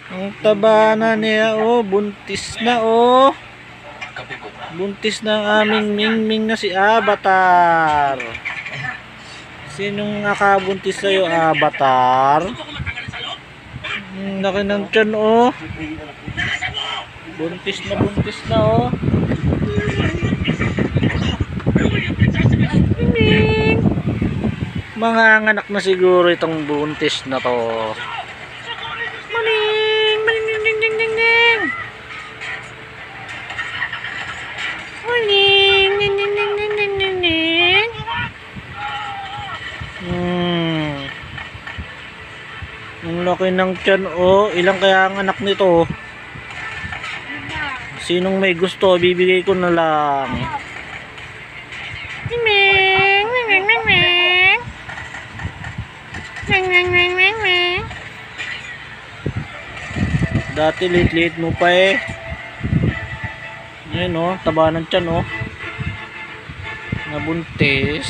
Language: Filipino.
Ang taba na niya, oh. Buntis na, oh. Buntis na ang aming Mingming na si Avatar. Sinong nakabuntis sa'yo, Avatar? Laki ng tiyan, oh. Buntis na, oh. Mingming. Mga anak na siguro itong buntis na to. Maning, maning, maning, maning, maning. Maning, maning, maning, maning, maning, maning. Ang laki ng tiyan, oh. Ilang kaya ang anak nito? Sinong may gusto, bibigay ko na lang. Ming, ming, ming, ming, ming. Ming, ming, ming, ming, ming. Dati liit-liit mo pa eh. Yan, oh, taba ng tiyan, oh. Nabuntis.